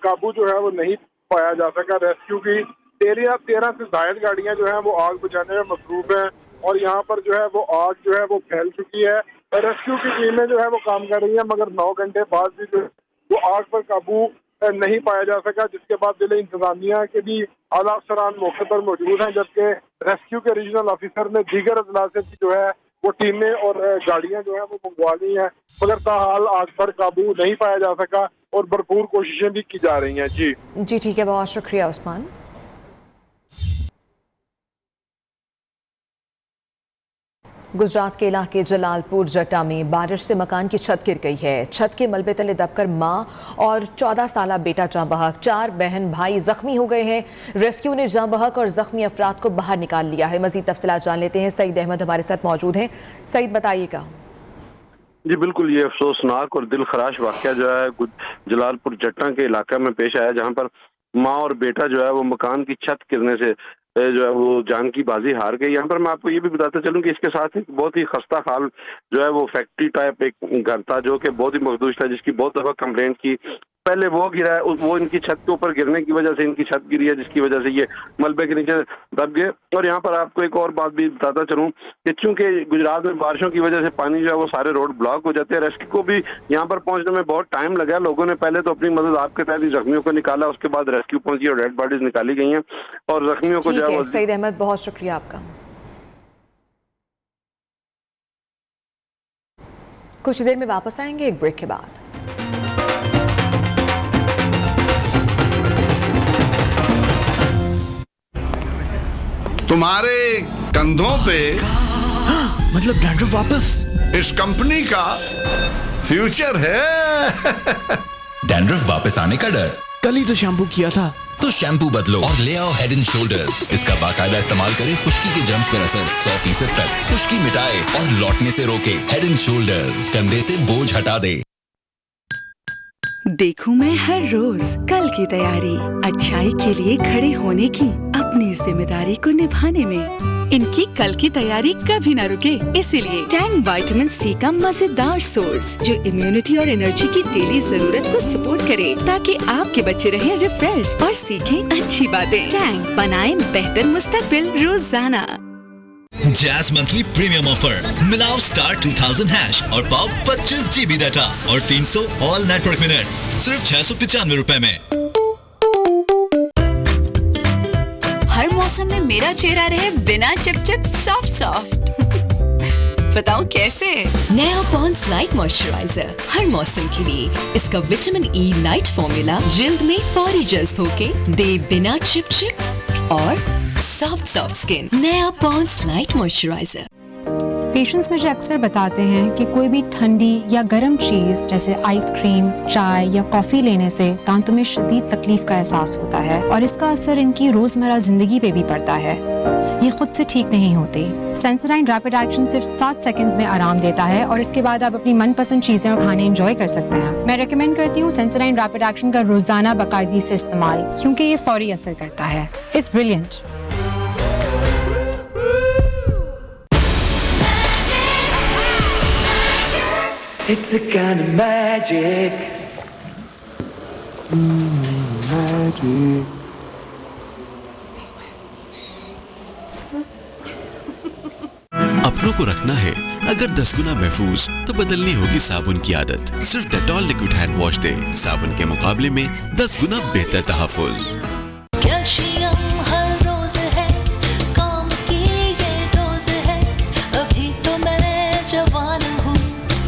काबू जो है वो नहीं पाया जा सका। रेस्क्यू की 13 से ज्यादा गाड़ियां जो है वो आग बुझाने में मसरूफ हैं और यहाँ पर जो है वो आग जो है वो फैल चुकी है। रेस्क्यू की टीमें जो है वो काम कर रही हैं, मगर 9 घंटे बाद भी जो वो आग पर काबू नहीं पाया जा सका, जिसके बाद जिले इंतजामिया के भी आला अफसरान मौके पर मौजूद हैं, जबकि रेस्क्यू के रीजनल ऑफिसर ने दीगर अजला से जो है वो टीमें और गाड़ियां जो है वो मंगवा ली हैं, मगर ताहाल आग पर काबू नहीं पाया जा सका और भरपूर कोशिशें भी की जा रही हैं। जी ठीक है, बहुत शुक्रिया उस्मान। गुजरात के इलाके जलालपुर जट्टा में बारिश से मकान की छत गिर गई है। छत के मलबे तले दबकर मां और 14 साला बेटा जाँ बहक, 4 बहन भाई जख्मी हो गए हैं। रेस्क्यू ने जाँ बहक और जख्मी अफराद को बाहर निकाल लिया है। मजीद तफसीलात जान लेते हैं। सईद अहमद हमारे साथ मौजूद हैं। सईद, बताइएगा। जी बिल्कुल, ये अफसोसनाक और दिल खराश वाक़या जो है जलालपुर जट्टा के इलाके में पेश आया, जहाँ पर माँ और बेटा जो है वो मकान की छत गिरने से जो है वो जान की बाजी हार गई। यहाँ पर मैं आपको ये भी बताता चलूँ कि इसके साथ एक बहुत ही खस्ता हाल जो है वो फैक्ट्री टाइप एक घर था जो कि बहुत ही मखदूश था, जिसकी बहुत दफा कंप्लेंट की। पहले वो गिरा है, वो इनकी छत के ऊपर गिरने की वजह से इनकी छत गिरी है, जिसकी वजह से ये मलबे के नीचे दब गए। और यहाँ पर आपको एक और बात भी बताता चलूँ कि चूंकि गुजरात में बारिशों की वजह से पानी जो है वो सारे रोड ब्लॉक हो जाते हैं। रेस्क्यू को भी यहाँ पर पहुंचने में बहुत टाइम लगा। लोगों ने पहले तो अपनी मदद आपके तहत ही जख्मियों को निकाला, उसके बाद रेस्क्यू पहुंची और डेड बॉडीज निकाली गई हैं और जख्मियों को जो है वो। सईद अहमद, बहुत शुक्रिया आपका। कुछ देर में वापस आएंगे एक ब्रेक के बाद। तुम्हारे कंधों पे मतलब डैंड्रफ वापस? इस कंपनी का फ्यूचर है। डैंड्रफ वापस आने का डर? कल ही तो शैम्पू किया था। तो शैम्पू बदलो और ले आओ हेड एंड शोल्डर्स। इसका बाकायदा इस्तेमाल करें खुश्की के जर्म्स पर असर 100% तक खुश्की मिटाए और लौटने से रोके। हेड एंड शोल्डर्स, कंधे से बोझ हटा दे। देखूं मैं हर रोज कल की तैयारी, अच्छाई के लिए खड़े होने की, अपनी जिम्मेदारी को निभाने में। इनकी कल की तैयारी कभी न रुके, इसीलिए टैंग विटामिन सी का मजेदार सोर्स जो इम्यूनिटी और एनर्जी की डेली जरूरत को सपोर्ट करे, ताकि आपके बच्चे रहें रिफ्रेश और सीखें अच्छी बातें। टैंग, बनाएं बेहतर मुस्तकबिल रोजाना। जैज मंथली प्रीमियम ऑफर, मिलाओ स्टार 2000 हैश और पाओ 25 GB डाटा और 300 ऑल नेटवर्क मिनट्स सिर्फ 695 रुपए में। हर मौसम में मेरा चेहरा रहे बिना चिपचिप सॉफ्ट सॉफ्ट। बताओ कैसे? नया पॉन्ड्स लाइट मॉइस्चराइजर हर मौसम के लिए। इसका विटामिन ई लाइट फॉर्मूला जिल्द में फौरी जज्ब होके दे बिना चिपचिप और सॉफ्ट स्किन। नया पॉन्ड्स लाइट मॉइस्चराइजर। पेशेंट्स मुझे अक्सर बताते हैं कि कोई भी ठंडी या गर्म चीज़ जैसे आइसक्रीम, चाय या कॉफ़ी लेने से दांतों में शदीद तकलीफ का एहसास होता है और इसका असर इनकी रोज़मर्रा ज़िंदगी पे भी पड़ता है। ये खुद से ठीक नहीं होती। सेंसोडाइन रैपिड एक्शन सिर्फ 7 सेकंड्स में आराम देता है और इसके बाद आप अपनी मनपसंद चीज़ें और खाने एंजॉय कर सकते हैं। मैं रेकमेंड करती हूँ सेंसोडाइन रैपिड एक्शन का रोज़ाना बाकायदगी से इस्तेमाल, क्योंकि ये फौरी असर करता है। It's brilliant. It's a kind of magic. Magic. अपनों को रखना है अगर 10 गुना महफूज तो बदलनी होगी साबुन की आदत। सिर्फ डेटॉल लिक्विड हैंड वॉश दे साबुन के मुकाबले में 10 गुना बेहतर तहफ़्फ़ुज़। कैल्शियम हर रोज है, काम की ये डोज है, अभी तो मैं जवान हूँ।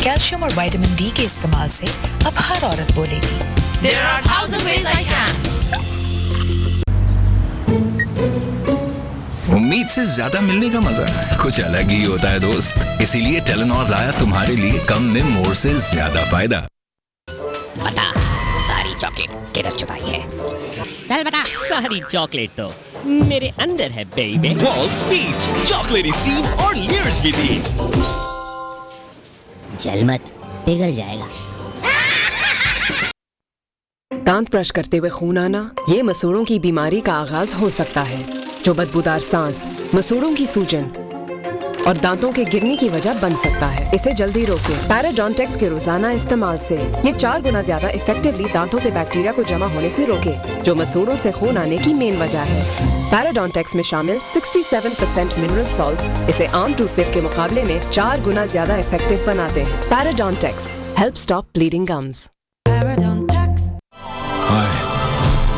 कैल्शियम और विटामिन डी के इस्तेमाल से अब हर औरत बोलेगी There are 1000 ways I can. उम्मीद से ज्यादा मिलने का मजा कुछ अलग ही होता है दोस्त। इसीलिए टेलेनॉर लाया तुम्हारे लिए कम में मोर से ज्यादा फायदा। बता सारी चॉकलेट किधर छुपाई है? चल बता। सारी चॉकलेट तो मेरे अंदर है बेबी। वॉल्स फीस्ट, चॉकलेटी सीन और लेयर्स भी थी। जल मत, पिघल जाएगा। दांत ब्रश करते हुए खून आना, ये मसूड़ों की बीमारी का आगाज हो सकता है, जो बदबूदार सांस, मसूड़ों की सूजन और दांतों के गिरने की वजह बन सकता है। इसे जल्दी रोकें पैराडोंटेक्स के रोजाना इस्तेमाल से। ये 4 गुना ज्यादा इफेक्टिवली दांतों पे बैक्टीरिया को जमा होने से रोके, जो मसूड़ों से खून आने की मेन वजह है। पैराडोंटेक्स में शामिल 67% मिनरल सॉल्ट्स इसे आम टूथपेस्ट के मुकाबले में 4 गुना ज्यादा इफेक्टिव बनाते हैं। Parodontax help stop bleeding gums. हाय,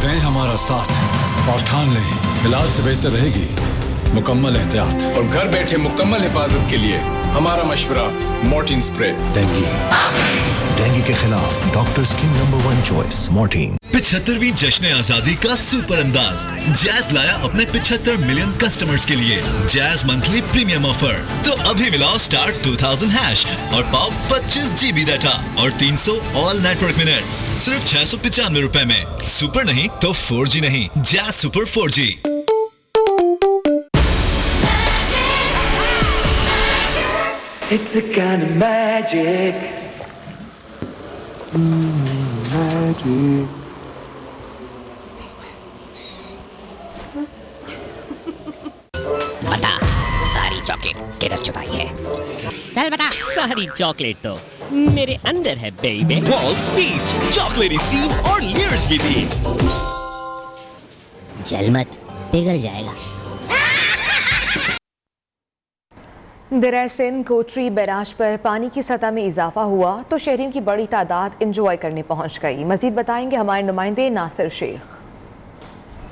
दें हमारा साथ और ठान लें इलाज से बेहतर रहेगी मुकम्मल एहतियात। और घर बैठे मुकम्मल हिफाजत के लिए हमारा मशवरा मोर्टीन स्प्रे। डेंगू के खिलाफ डॉक्टर्स की नंबर 1 चॉइस मोर्टीन। 75वीं जश्न आजादी का सुपर अंदाज, जैज लाया अपने 75 मिलियन कस्टमर्स के लिए जैज मंथली प्रीमियम ऑफर। तो अभी मिलाओ स्टार 2000 हैश और पाओ 25 GB डाटा और 300 ऑल नेटवर्क मिनट्स सिर्फ 695 रुपए में। सुपर नहीं तो 4G नहीं, jazz super 4G। It's a kind of magic. Magic. चल बता। सारी चॉकलेट तो मेरे अंदर है बेबी। वॉल्स फीस्ट, चॉकलेटी सीम और लेयर्स भी थी। जल मत, पिघल जाएगा। दरिया सिंध कोटरी बैराज पर पानी की सतह में इजाफा हुआ तो शहरियों की बड़ी तादाद इंजॉय करने पहुंच गई। मजीद बताएंगे हमारे नुमाइंदे नासिर शेख।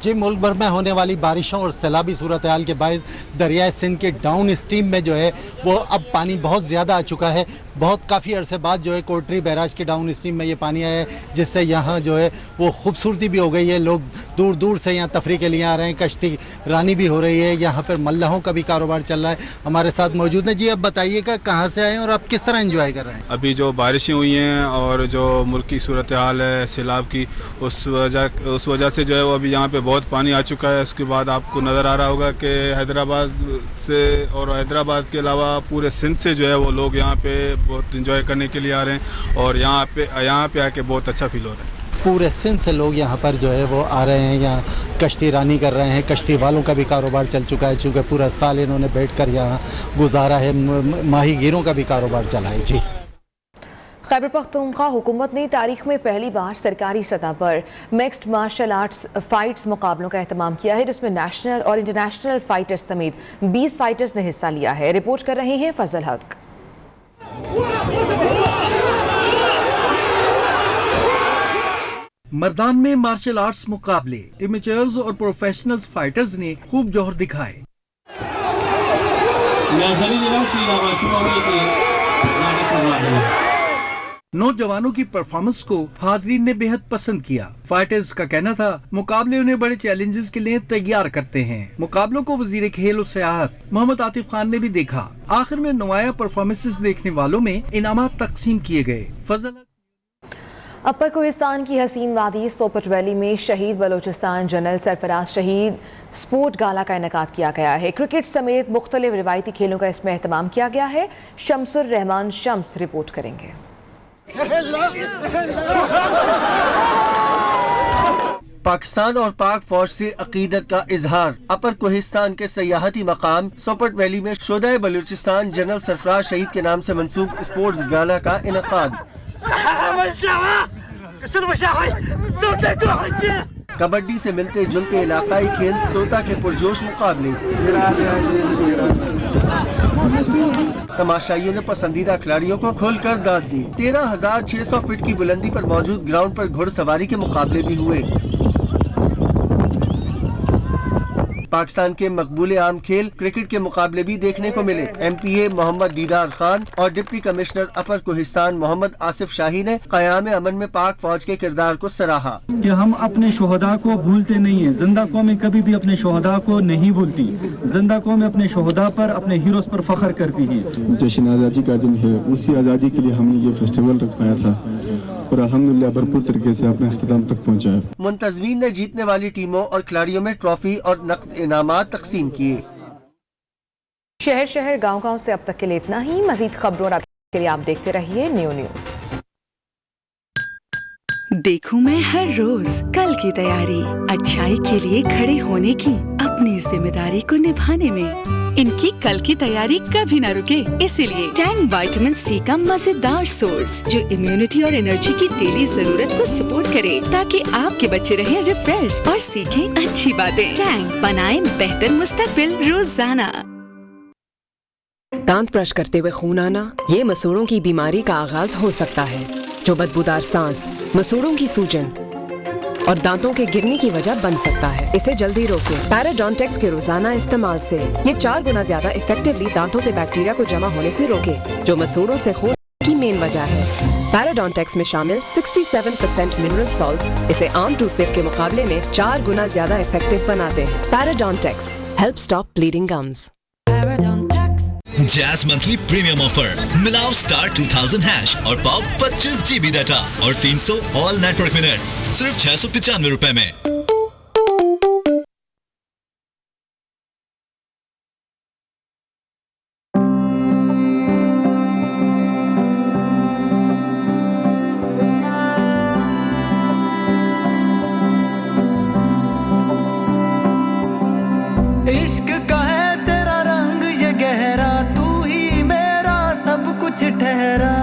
जी, मुल्क भर में होने वाली बारिशों और सैलाबी सूरत हाल के बायस दरियाए सिंध के डाउन स्ट्रीम में जो है वो अब पानी बहुत ज़्यादा आ चुका है। बहुत काफ़ी अरसे बाद जो है कोटरी बैराज के डाउन स्ट्रीम में ये पानी आया है, जिससे यहाँ जो है वो खूबसूरती भी हो गई है। लोग दूर दूर से यहाँ तफरी के लिए आ रहे हैं, कश्ती रानी भी हो रही है। यहाँ पर मल्लाहों का भी कारोबार चल रहा है। हमारे साथ मौजूद है। जी, अब बताइएगा कहाँ से आए हैं और आप किस तरह इंजॉय कर रहे हैं? अभी जो बारिशें हुई हैं और जो मुल्क की सूरत हाल है सैलाब की, उस वजह से जो है वो अभी यहाँ पे बहुत पानी आ चुका है। उसके बाद आपको नज़र आ रहा होगा कि हैदराबाद से और हैदराबाद के अलावा पूरे सिंध से जो है वो लोग यहाँ पे बहुत इंजॉय करने के लिए आ रहे हैं और यहाँ पे आके बहुत अच्छा फील हो रहा है। पूरे सिंध से लोग यहाँ पर जो है वो आ रहे हैं, यहाँ कश्ती रानी कर रहे हैं। कश्ती वालों का भी कारोबार चल चुका है, चूँकि पूरा साल इन्होंने बैठकर यहाँ गुजारा है। माहीगीरों का भी कारोबार चला है। जी, खैबर पख्तूनख्वा हुकूमत ने तारीख में पहली बार सरकारी सतह पर मिक्स्ड मार्शल आर्ट्स फाइट्स मुकाबलों का एहतमाम किया है, जिसमें नेशनल और इंटरनेशनल फाइटर्स समेत 20 फाइटर्स ने हिस्सा लिया है। रिपोर्ट कर रहे हैं फजल हक। मर्दान में मार्शल आर्ट्स मुकाबले एमेचर्स और प्रोफेशनल्स फाइटर्स ने खूब जोहर दिखाए। नौजवानों की परफॉर्मेंस को हाजरीन ने बेहद पसंद किया। फाइटर्स का कहना था मुकाबले उन्हें बड़े चैलेंजेस के लिए तैयार करते हैं। मुकाबलों को वजीर खेल और सियाहत मोहम्मद आतिफ खान ने भी देखा। आखिर में नुमाया परफॉर्मेंसेस देखने वालों में इनामात तकसीम किए गए। फजल अपर कोहिस्तान की हसीन वादी सोपट वैली में शहीद बलोचिस्तान जनरल सरफराज शहीद स्पोर्ट गाला का इनेकाद किया गया है। क्रिकेट समेत मुख्तलिफ रिवायती खेलों का इसमें एहतमाम किया गया है। शमसुर रहमान शम्स रिपोर्ट करेंगे। पाकिस्तान और पाक फौज से अकीदत का इजहार। अपर कोहिस्तान के सयाहती मकाम सोपट वैली में शोधा बलूचिस्तान जनरल सरफराज शहीद के नाम से मंसूब स्पोर्ट्स गाला का इनेकाद। कबड्डी से मिलते जुलते इलाकाई खेल तोता के पुरजोश मुकाबले। तमाशाइयों ने पसंदीदा खिलाड़ियों को खोलकर दाद दी। 13,600 फीट की बुलंदी पर मौजूद ग्राउंड पर घुड़सवारी के मुकाबले भी हुए। पाकिस्तान के मकबूले आम खेल क्रिकेट के मुकाबले भी देखने को मिले। MPA मोहम्मद दीदार खान और डिप्टी कमिश्नर अपर कोहिस्तान मोहम्मद आसिफ शाही ने क़याम अमन में पाक फौज के किरदार को सराहा। कि हम अपने शोहदा को भूलते नहीं हैं। जिंदा कौमें कभी भी अपने शोहदा को नहीं भूलती। जिंदा कौमें अपने शोहदा पर, अपने हीरोज पर फख्र करती हैं। जश्न आज़ादी का दिन है, उसी आज़ादी के लिए हमने ये फेस्टिवल रखवाया था और अल्हम्दुलिल्लाह भरपूर तरीके से अपने अख्ताम तक पहुँचाया। मुंतज़मीन ने जीतने वाली टीमों और खिलाड़ियों में ट्रॉफी और नकद इनामात तकसीम किए। शहर शहर गांव गांव से अब तक के लिए इतना ही। मजीद खबरों के लिए आप देखते रहिए न्यूज़। देखूं मैं हर रोज कल की तैयारी, अच्छाई के लिए खड़े होने की, अपनी जिम्मेदारी को निभाने में। इनकी कल की तैयारी कभी न रुके, इसीलिए टैंग विटामिन सी का मजेदार सोर्स जो इम्यूनिटी और एनर्जी की डेली जरूरत को सपोर्ट करे, ताकि आपके बच्चे रहें रिफ्रेश और सीखें अच्छी बातें। टैंग बनाएं बेहतर मुस्तकबिल रोजाना। दांत ब्रश करते हुए खून आना, ये मसूड़ों की बीमारी का आगाज हो सकता है, जो बदबूदार सांस, मसूड़ों की सूजन और दांतों के गिरने की वजह बन सकता है। इसे जल्दी रोकें। पैराडोंटेक्स के रोजाना इस्तेमाल से ये 4 गुना ज्यादा इफेक्टिवली दांतों के बैक्टीरिया को जमा होने से रोके, जो मसूड़ों से खून की मेन वजह है। पैराडोंटेक्स में शामिल 67% मिनरल सॉल्ट्स इसे आम टूथपेस्ट के मुकाबले में 4 गुना ज्यादा इफेक्टिव बनाते हैं। Parodontax help stop bleeding gums. Jazz monthly premium offer, मिलाओ स्टार 2000 हैश और पाओ 25 GB डाटा और 300 ऑल नेटवर्क मिनट्स सिर्फ 695 रुपए में। इश्क का है तेरा रंग ये गहरा, तू ही मेरा सब कुछ ठहरा,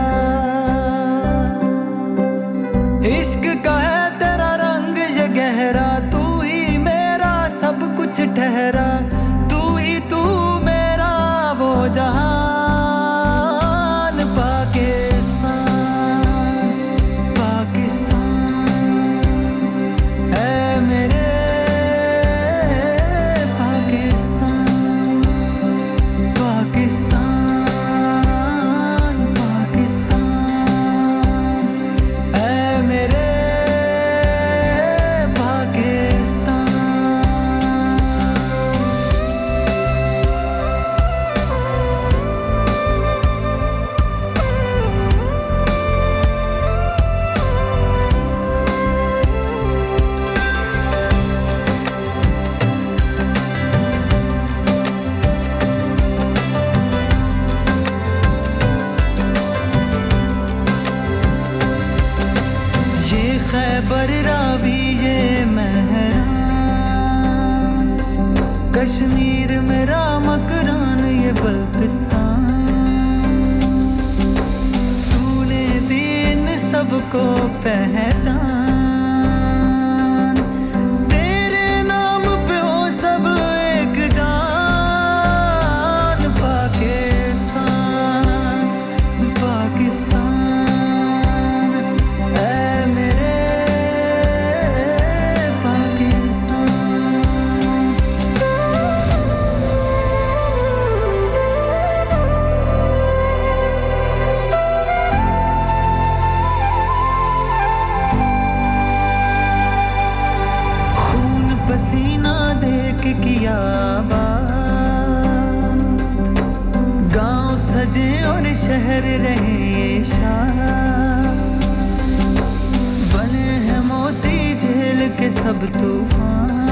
इश्क का है तेरा रंग ये गहरा, तू ही मेरा सब कुछ ठहरा, तू ही तू मेरा वो जहान। खैबर रावी ये महरान, कश्मीर मेरा मकरान ये बल्तिस्तान, तूने दीन सबको पहचान, तेरे नाम पे हो सब एक जान। पाकिस्तान पाकिस्तान पसीना देख किया बात, गांव सजे और शहर रहे शाद, बने हैं मोती झेल के सब तूफान।